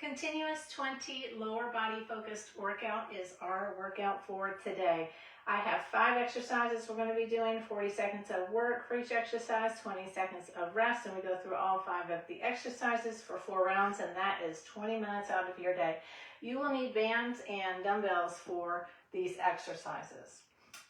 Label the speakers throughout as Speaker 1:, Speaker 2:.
Speaker 1: Continuous 20 lower body focused workout is our workout for today. I have 5 exercises we're going to be doing, 40 seconds of work for each exercise, 20 seconds of rest, and we go through all 5 of the exercises for 4 rounds, and that is 20 minutes out of your day. You will need bands and dumbbells for these exercises.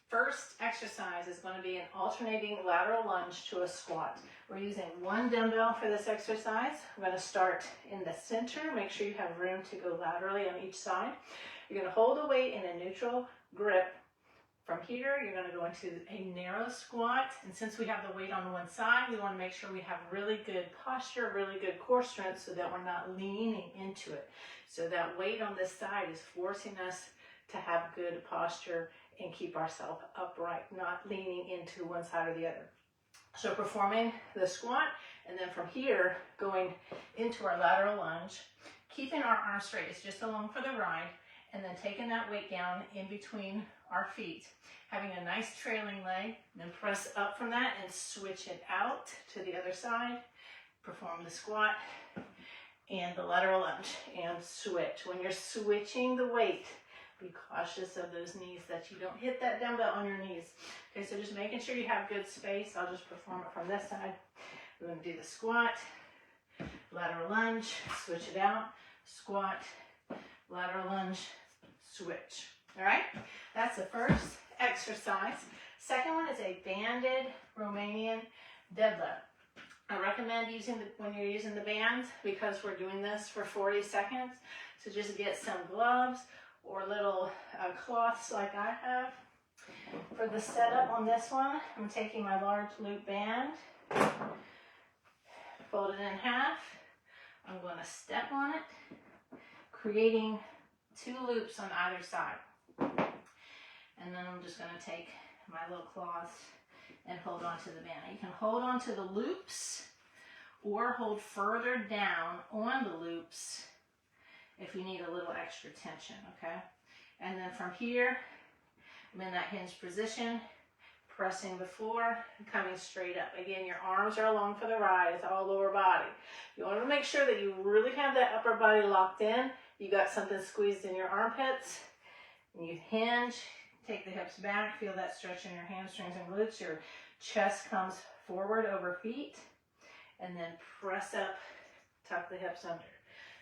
Speaker 1: First exercise is going to be an alternating lateral lunge to a squat. We're using 1 dumbbell for this exercise. We're going to start in the center. Make sure you have room to go laterally on each side. You're going to hold the weight in a neutral grip. From here, you're going to go into a narrow squat. And since we have the weight on one side, we want to make sure we have really good posture, really good core strength so that we're not leaning into it. So that weight on this side is forcing us to have good posture and keep ourselves upright, not leaning into one side or the other. So performing the squat, and then from here, going into our lateral lunge, keeping our arms straight, it's just along for the ride, and then taking that weight down in between our feet, having a nice trailing leg, then press up from that and switch it out to the other side, perform the squat and the lateral lunge, and switch. When you're switching the weight, be cautious of those knees, that you don't hit that dumbbell on your knees. Okay, so just making sure you have good space. I'll just perform it from this side. We're going to do the squat, lateral lunge, switch it out, squat, lateral lunge, switch. All right, that's the first exercise. Second one is a banded Romanian deadlift. I recommend using when you're using the bands, because we're doing this for 40 seconds. So just get some gloves or little cloths like I have. For the setup on this one, I'm taking my large loop band, fold it in half. I'm going to step on it, creating 2 loops on either side. And then I'm just going to take my little cloths and hold on to the band. You can hold on to the loops or hold further down on the loops if you need a little extra tension, okay? And then from here, I'm in that hinge position, pressing the floor, and coming straight up. Again, your arms are along for the ride. It's all lower body. You want to make sure that you really have that upper body locked in. You got something squeezed in your armpits. And you hinge, take the hips back, feel that stretch in your hamstrings and glutes. Your chest comes forward over feet, and then press up, tuck the hips under.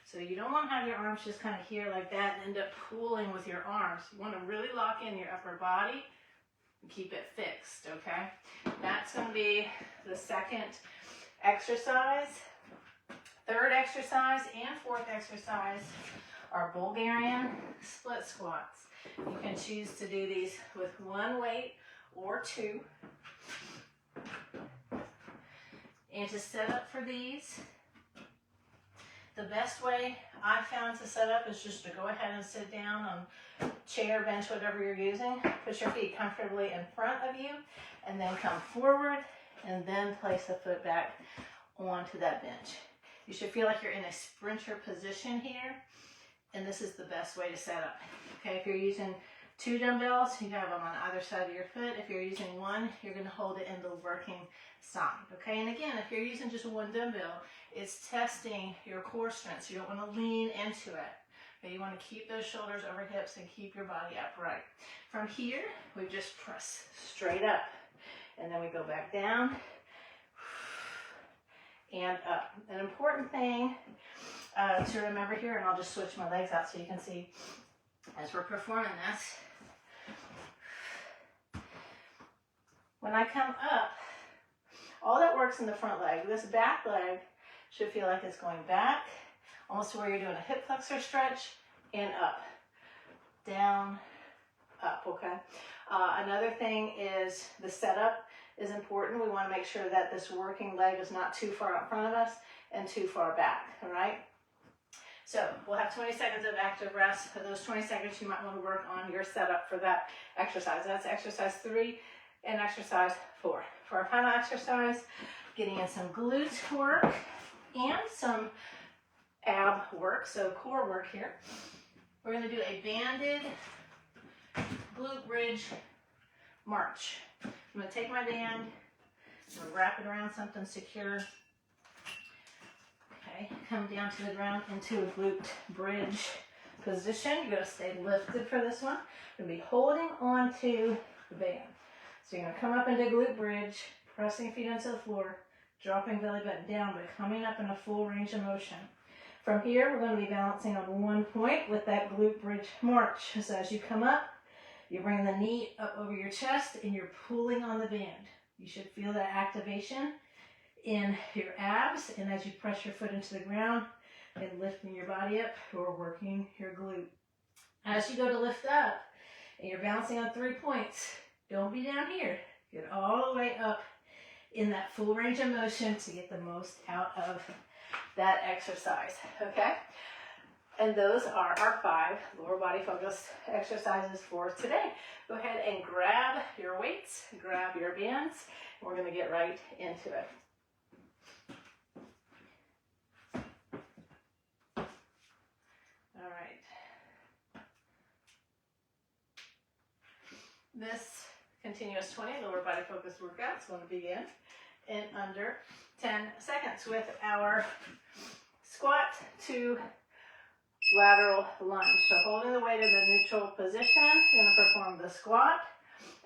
Speaker 1: So you don't want to have your arms just kind of here like that and end up pulling with your arms. You want to really lock in your upper body and keep it fixed, okay? That's going to be the second exercise. Third exercise and fourth exercise are Bulgarian split squats. You can choose to do these with 1 weight or 2. And to set up for these, the best way I found to set up is just to go ahead and sit down on chair, bench, whatever you're using. Put your feet comfortably in front of you, and then come forward, and then place the foot back onto that bench. You should feel like you're in a sprinter position here, and this is the best way to set up. Okay, if you're using 2 dumbbells, you have them on either side of your foot. If you're using 1, you're going to hold it in the working side. Okay, and again, if you're using just 1 dumbbell, it's testing your core strength, so you don't want to lean into it. Okay, you want to keep those shoulders over hips and keep your body upright. From here, we just press straight up, and then we go back down and up. An important thing to remember here, and I'll just switch my legs out so you can see as we're performing this. When I come up, all that works in the front leg. This back leg should feel like it's going back, almost to where you're doing a hip flexor stretch, and up, down, up, okay? Another thing is the setup is important. We want to make sure that this working leg is not too far out front of us and too far back, all right? So we'll have 20 seconds of active rest. For those 20 seconds, you might want to work on your setup for that exercise. That's exercise 3 and exercise 4. For our final exercise, getting in some glute work and some ab work, so core work here. We're going to do a banded glute bridge march. I'm going to take my band, I'm going to wrap it around something secure. Okay, Okay, come down to the ground into a glute bridge position. You're going to stay lifted for this one. You're going to be holding on to the band. So you're going to come up into glute bridge, pressing feet into the floor, dropping belly button down, but coming up in a full range of motion. From here, we're going to be balancing on one point with that glute bridge march. So as you come up, you bring the knee up over your chest and you're pulling on the band. You should feel that activation in your abs, and as you press your foot into the ground and lifting your body up, you're working your glute. As you go to lift up and you're bouncing on 3 points, don't be down here. Get all the way up in that full range of motion to get the most out of that exercise, okay? And those are our 5 lower body focused exercises for today. Go ahead and grab your weights, grab your bands, and we're going to get right into it. All right. This continuous 20 lower body focused workout is going to begin in under 10 seconds with our squat to lateral lunge. So holding the weight in the neutral position, we're going to perform the squat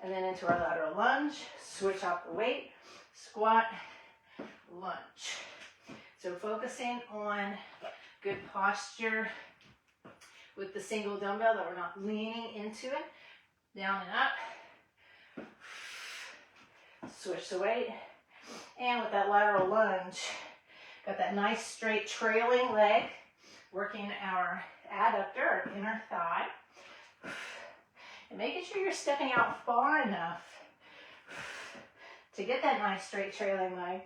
Speaker 1: and then into our lateral lunge, switch out the weight, squat, lunge. So focusing on good posture with the single dumbbell, that we're not leaning into it, down and up, switch the weight, and with that lateral lunge, got that nice straight trailing leg, working our adductor, our inner thigh, and making sure you're stepping out far enough to get that nice straight trailing leg.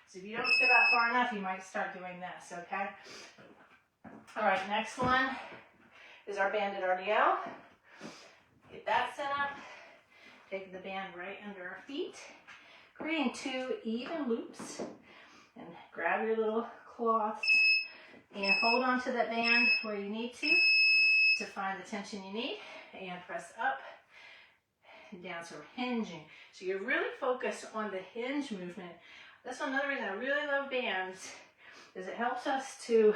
Speaker 1: So if you don't step out far enough, you might start doing this, okay? All right, next one is our banded RDL. Get that set up. Take the band right under our feet, creating 2 even loops. And grab your little cloths and hold on to that band where you need to find the tension you need, and press up and down. So we're hinging. So you're really focused on the hinge movement. That's another reason I really love bands, is it helps us to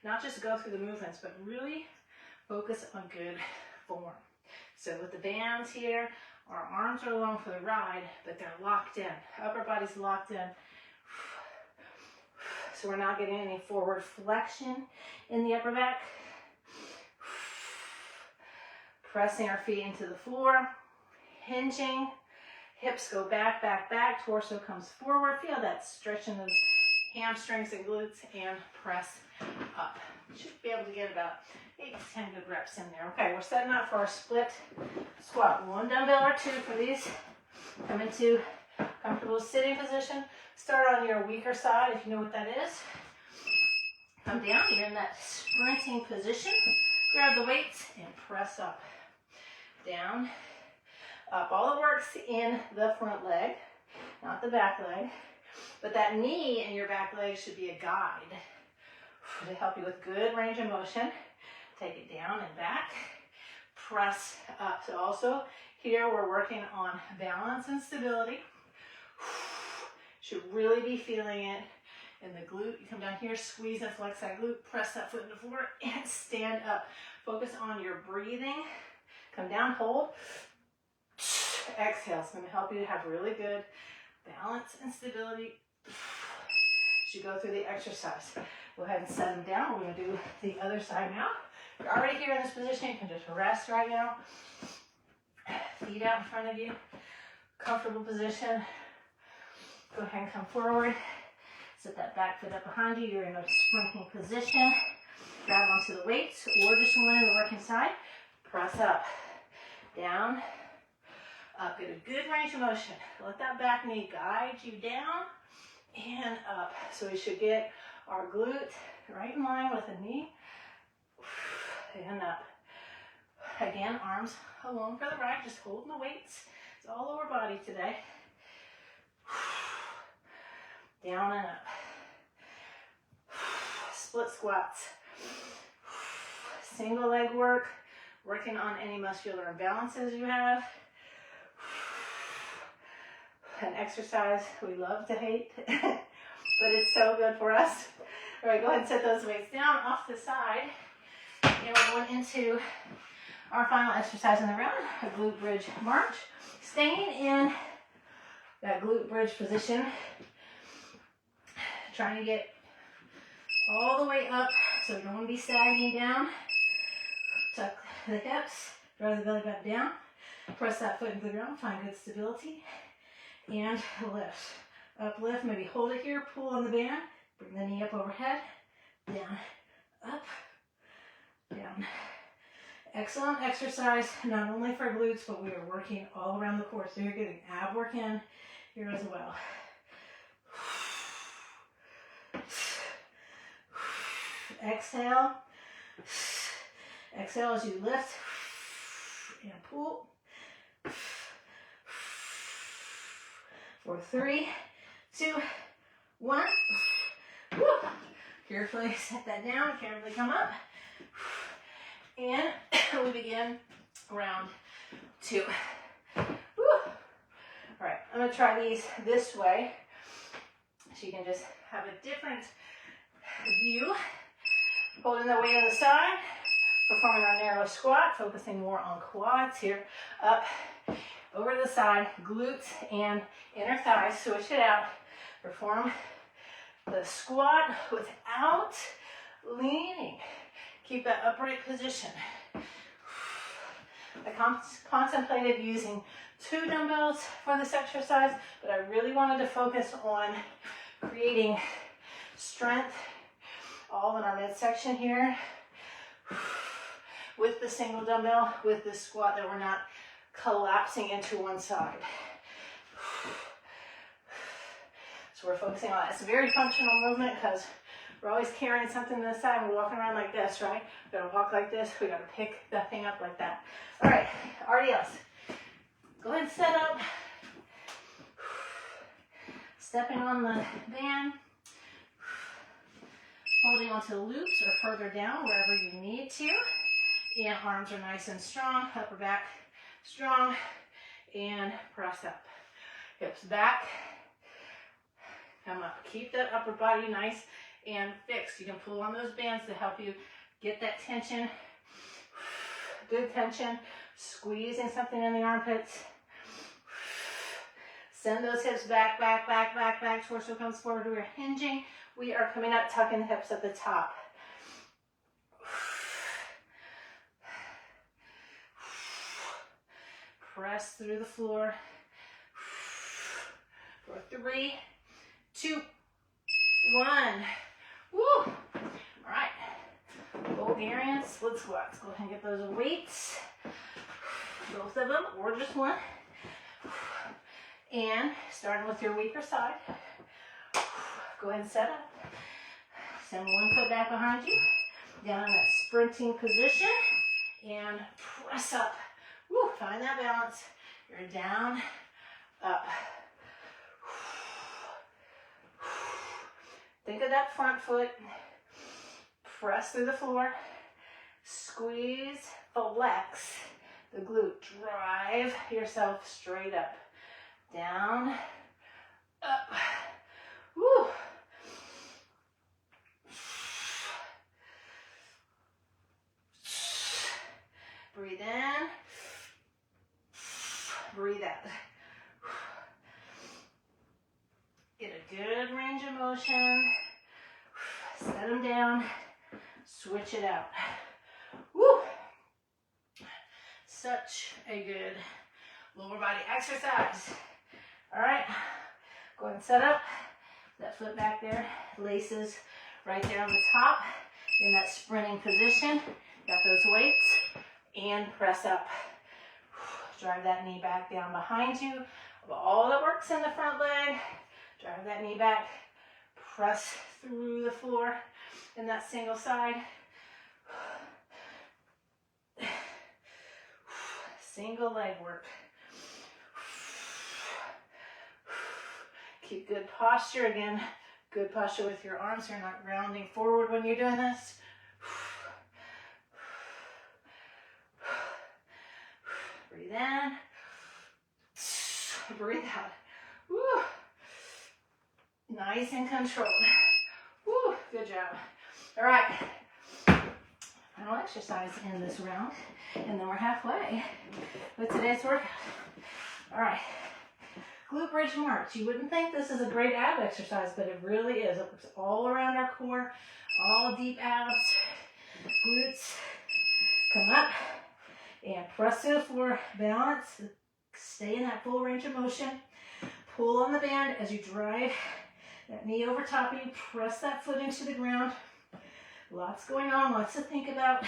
Speaker 1: not just go through the movements, but really focus on good form. So with the bands here, our arms are along for the ride, but they're locked in. Upper body's locked in. So we're not getting any forward flexion in the upper back. Pressing our feet into the floor, hinging, hips go back, back, back, torso comes forward. Feel that stretch in those hamstrings and glutes, and press up. You should be able to get about 8 to 10 good reps in there. Okay, we're setting up for our split squat. 1 dumbbell or 2 for these. Come into comfortable sitting position. Start on your weaker side if you know what that is. Come down, you're in that sprinting position. Grab the weights and press up. Down, up. All the work's in the front leg, not the back leg. But that knee and your back leg should be a guide to help you with good range of motion. Take it down and back. Press up. So also here we're working on balance and stability. Should really be feeling it in the glute. You come down here, squeeze and flex that glute, press that foot into the floor, and stand up. Focus on your breathing. Come down, hold. Exhale. It's going to help you to have really good balance and stability as you go through the exercise. Go ahead and set them down. We're going to do the other side now. If you're already here in this position, you can just rest right now. Feet out in front of you. Comfortable position. Go ahead and come forward. Set that back foot up behind you. You're in a sprinting position. Grab onto the weights or just one in the working side. Press up. Down. Up. Get a good range of motion. Let that back knee guide you down and up. So we should get our glute right in line with the knee. And up. Again, arms along for the ride. Just holding the weights. It's all lower body today. Down and up. Split squats. Single leg work. Working on any muscular imbalances you have. an exercise we love to hate, but it's so good for us. All right, go ahead and set those weights down off the side. And we're going into our final exercise in the round, a glute bridge march. Staying in that glute bridge position, trying to get all the way up, so we don't want to be sagging down. Tuck the hips, drive the belly back down, press that foot into the ground, find good stability, and lift. Uplift, maybe hold it here, pull on the band, bring the knee up overhead, down, up, down. Excellent exercise, not only for glutes, but we are working all around the core. So you're getting ab work in here as well. Exhale. Exhale as you lift and pull. For 3, 2, 1. Woo. Carefully set that down, carefully come up. And we begin round 2. Woo. All right, I'm going to try these this way so you can just have a different view. Holding the weight on the side, performing our narrow squat, focusing more on quads here. Up, over to the side, glutes and inner thighs. Switch it out. Perform the squat without leaning. Keep that upright position. I contemplated using 2 dumbbells for this exercise, but I really wanted to focus on creating strength all in our midsection here with the single dumbbell, with this squat, that we're not collapsing into one side. So we're focusing on that. It's a very functional movement because we're always carrying something to the side and we're walking around like this, right? We gotta walk like this, we gotta pick that thing up like that. All right, RDLs. Go ahead and set up. Stepping on the band. Holding onto the loops or further down wherever you need to. And arms are nice and strong, upper back strong, and press up. Hips back, come up. Keep that upper body nice and fixed. You can pull on those bands to help you get that tension, good tension, squeezing something in the armpits. Send those hips back, back, back, back, back. Torso comes forward. We're hinging. We are coming up, tucking the hips at the top. Press through the floor. For 3, 2, 1. Woo! All right. Bulgarian split squats. Go ahead and get those weights. Both of them, or just one. And starting with your weaker side. Go ahead and set up. Send one foot back behind you. Down in that sprinting position. And press up. Woo, find that balance. You're down, up. Think of that front foot. Press through the floor. Squeeze, flex the glute. Drive yourself straight up. Down, up. Woo. Breathe in. Breathe out. Get a good range of motion. Set them down. Switch it out. Woo! Such a good lower body exercise. All right, go ahead and set up. That foot back there, laces right there on the top. In that sprinting position, got those weights, and press up. Drive that knee back down behind you. All that works in the front leg. Drive that knee back. Press through the floor in that single side. Single leg work. Keep good posture. Again, good posture with your arms. You're not rounding forward when you're doing this. Breathe in. Breathe out. Woo. Nice and controlled. Woo, good job. All right, final exercise in this round, and then we're halfway with today's workout. All right, glute bridge march. You wouldn't think this is a great ab exercise, but it really is. It works all around our core, all deep abs, glutes. Come up and press to the floor, balance, stay in that full range of motion. Pull on the band as you drive that knee over top of you, press that foot into the ground. Lots going on, lots to think about.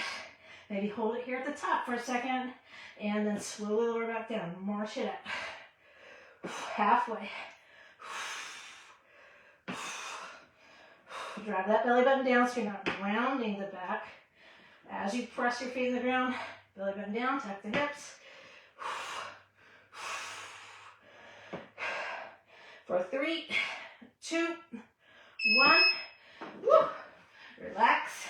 Speaker 1: Maybe hold it here at the top for a second, and then slowly lower back down. March it up. Halfway. Drive that belly button down so you're not rounding the back. As you press your feet in the ground, belly button down, tuck the hips. For 3, 2, 1. Woo. Relax.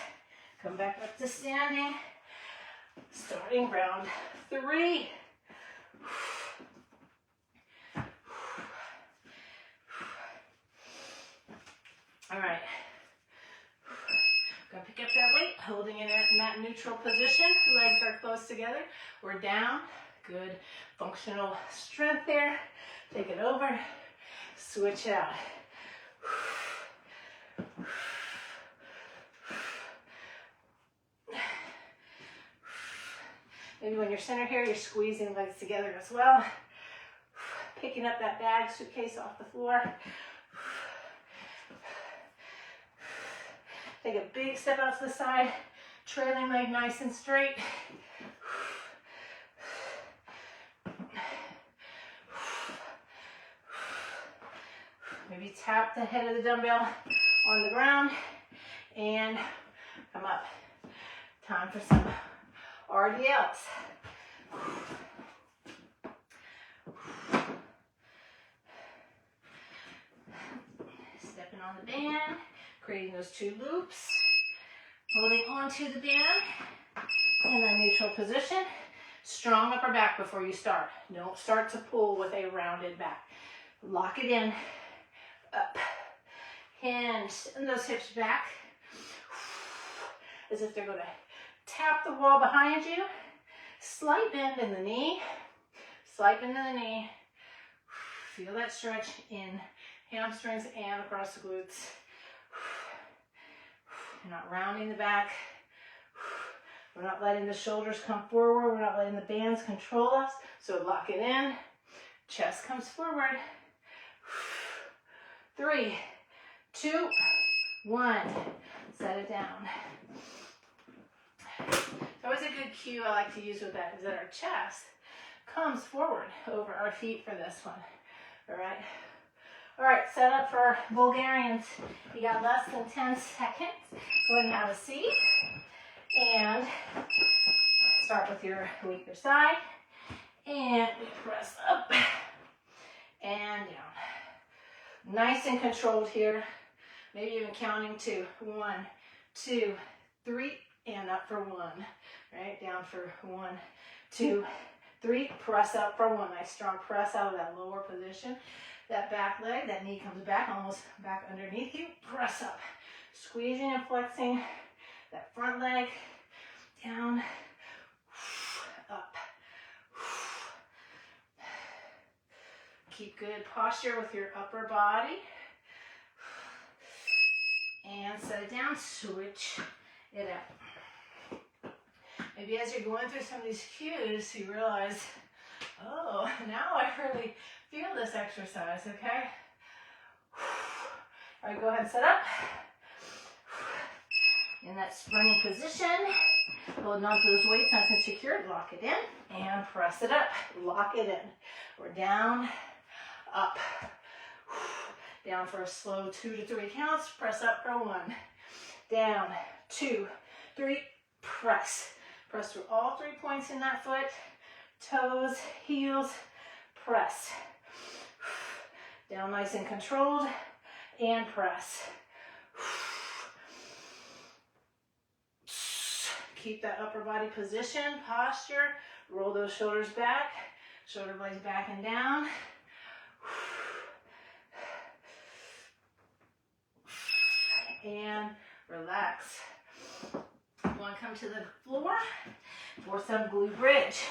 Speaker 1: Come back up to standing. Starting round 3. All right. Gonna pick up that weight, holding it at mat neutral position. Legs are close together. We're down. Good functional strength there. Take it over. Switch out. Maybe when you're centered here, you're squeezing legs together as well. Picking up that bag, suitcase off the floor. Take a big step out to the side, trailing leg nice and straight. Maybe tap the head of the dumbbell on the ground and come up. Time for some RDLs. Stepping on the band, creating those 2 loops, holding onto the band in a neutral position. Strong upper back before you start. Don't start to pull with a rounded back. Lock it in, up, hinge, and those hips back as if they're going to tap the wall behind you. Slight bend in the knee, slight bend in the knee. Feel that stretch in hamstrings and across the glutes. You're not rounding the back. We're not letting the shoulders come forward. We're not letting the bands control us. So lock it in. Chest comes forward. 3, 2, 1. Set it down. Always a good cue I like to use with that is that our chest comes forward over our feet for this one. All right. All right, set up for Bulgarians. You got less than 10 seconds. Go ahead and have a seat. And start with your weaker side. And we press up and down. Nice and controlled here. Maybe even counting to 1, 2, 3, and up for 1. Right, down for 1, 2, 3. Press up for 1. Nice strong press out of that lower position. That back leg, that knee comes back, almost back underneath you. Press up. Squeezing and flexing that front leg. Down, up. Keep good posture with your upper body. And set it down, switch it out. Maybe as you're going through some of these cues, you realize, oh, now I really feel this exercise, okay? All right, go ahead and set up. In that springing position, holding on to those weights nice and secure, lock it in, and press it up, lock it in. We're down, up, down for a slow 2 to 3 counts, press up for 1, down, 2, 3, press. Press through all 3 points in that foot, toes, heels, press. Down nice and controlled, and press. Keep that upper body position, posture, roll those shoulders back, shoulder blades back and down. and relax. You want to come to the floor for some glute bridge.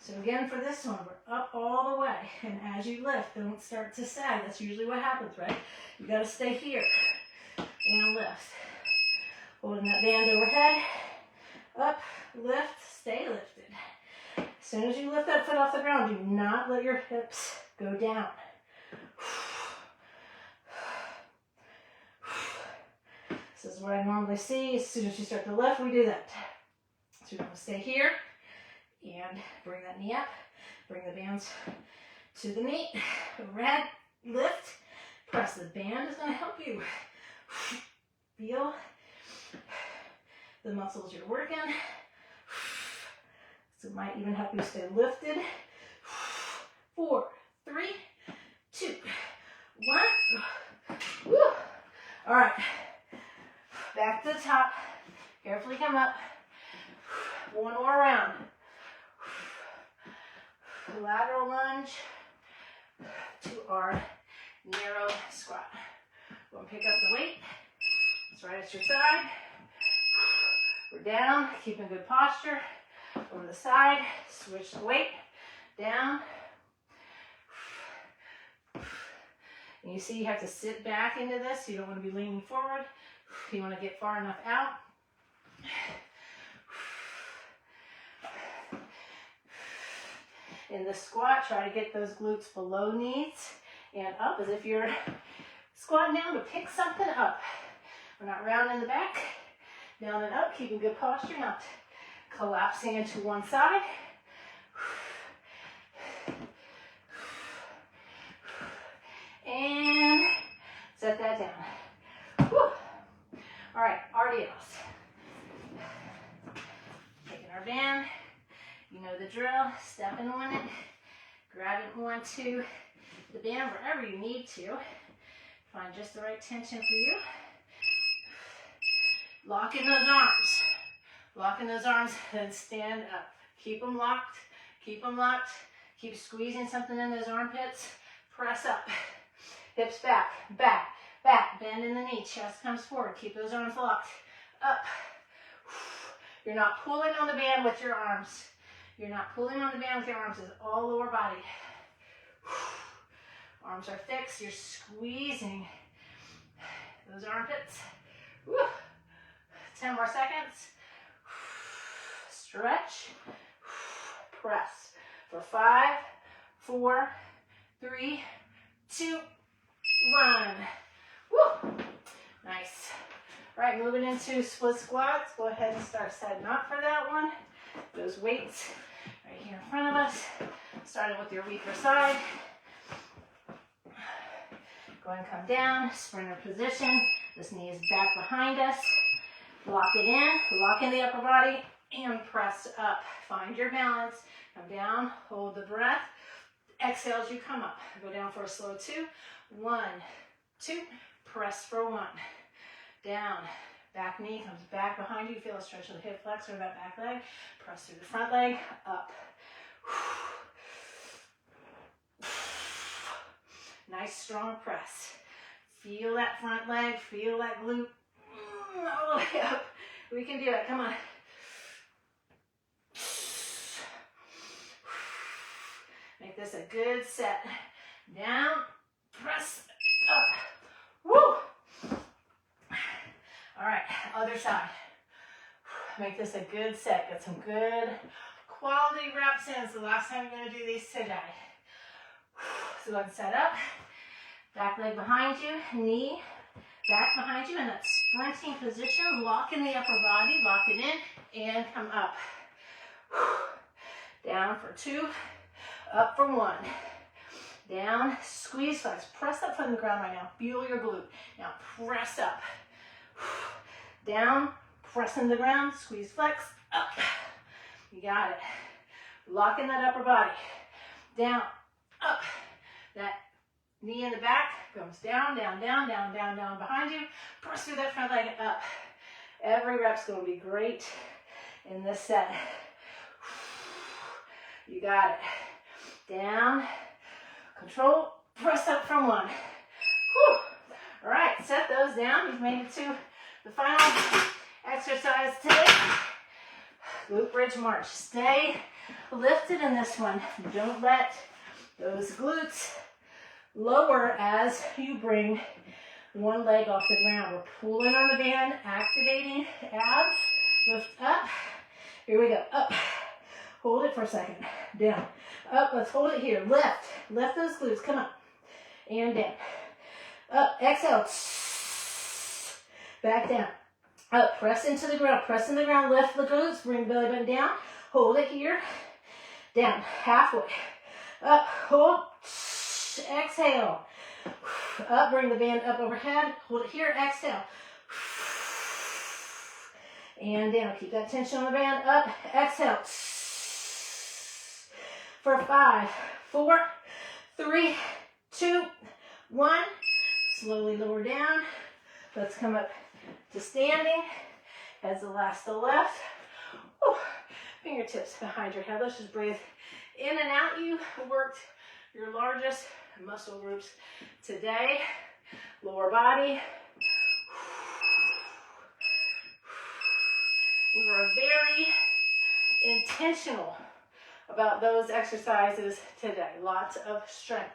Speaker 1: So again, for this one, we're up all the way, and as you lift, don't start to sag. That's usually what happens, right? You got to stay here and lift. Holding that band overhead, up, lift, stay lifted. As soon as you lift that foot off the ground, do not let your hips go down. This is what I normally see. As soon as you start to lift, we do that. So you're going to stay here and bring that knee up. Bring the bands to the knee. Overhead, lift, press. The band is going to help you feel the muscles you're working. So it might even help you stay lifted. 4, 3, 2, 1. Woo. All right. Back to the top. Carefully come up. One more round. Lateral lunge to our narrow squat. We're going to pick up the weight. It's right at your side. We're down, keeping good posture. Over the side, switch the weight. Down. And you see you have to sit back into this. You don't want to be leaning forward. You want to get far enough out. In the squat, try to get those glutes below knees and up as if you're squatting down to pick something up. We're not rounding the back. Down and up, keeping good posture, not collapsing into one side. And set that down. Whew. All right, RDLs. Taking our band. You know the drill. Stepping on it. Grabbing onto the band wherever you need to. Find just the right tension for you. Locking those arms. Locking those arms, then stand up. Keep them locked. Keep them locked. Keep squeezing something in those armpits. Press up. Hips back, back, back. Bend in the knee. Chest comes forward. Keep those arms locked. Up. You're not pulling on the band with your arms. You're not pulling on the band with your arms. It's all lower body. Arms are fixed. You're squeezing those armpits. 10 more seconds. Stretch. Press. For 5, 4, 3, 2, 1. Woo! Nice. All right, moving into split squats. Go ahead and start setting up for that one. Those weights right here in front of us. Starting with your weaker side. Go ahead and come down, sprinter position. This knee is back behind us. Lock it in, lock in the upper body, and press up. Find your balance. Come down, hold the breath. Exhale as you come up. Go down for a slow 2. 1, 2. Press for 1. Down. Back knee comes back behind you. Feel a stretch of the hip flexor of that back leg. Press through the front leg. Up. Nice strong press. Feel that front leg. Feel that glute. All the way up. We can do it. Come on. Make this a good set. Down. Press up. Woo! All right. Other side. Make this a good set. Get some good quality reps in. It's the last time you're going to do these today. So go ahead and set up. Back leg behind you. Knee back behind you in that sprinting position. Lock in the upper body. Lock it in. And come up. Down for 2. Up for 1. Down. Squeeze, flex. Press that foot in the ground right now. Feel your glute. Now press up. Down. Press into the ground. Squeeze, flex. Up. You got it. Lock in that upper body. Down. Up. That knee in the back comes down, down, down, down, down, down behind you. Press through that front leg up. Every rep's going to be great in this set. You got it. Down. Control. Press up from 1. Whew. set those down. You've made it to the final exercise today. Glute bridge march. Stay lifted in this one. Don't let those glutes lower as you bring one leg off the ground. We're pulling on the band, activating abs. Lift up. Here we go. Up. Hold it for a second. Down. Up. Let's hold it here. Lift. Lift those glutes. Come up. And down. Up. Exhale. Back down. Up. Press into the ground. Press in the ground. Lift the glutes. Bring belly button down. Hold it here. Down. Halfway. Up. Hold. Exhale. Up. Bring the band up overhead. Hold it here. Exhale. And down. Keep that tension on the band. Up. Exhale. For 5, 4, 3, 2, 1. Slowly lower down. Let's come up to standing. As the last to left. Whew. Fingertips behind your head. Let's just breathe in and out. You worked your largest muscle groups today. Lower body. We were very intentional about those exercises today. Lots of strength.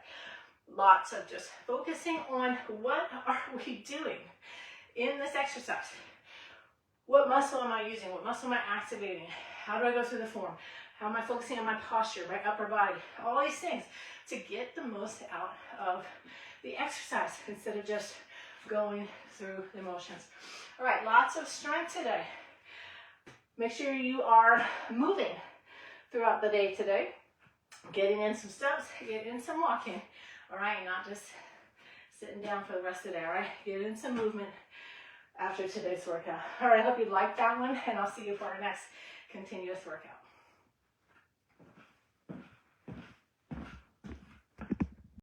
Speaker 1: Lots of just focusing on what are we doing in this exercise. What muscle am I using? What muscle am I activating? How do I go through the form? How am I focusing on my posture, my upper body? All these things to get the most out of the exercise instead of just going through the motions. All right, lots of strength today. Make sure you are moving throughout the day today. Getting in some steps, getting in some walking. All right, not just sitting down for the rest of the day, all right? Get in some movement after today's workout. All right, I hope you liked that one, and I'll see you for our next continuous workout.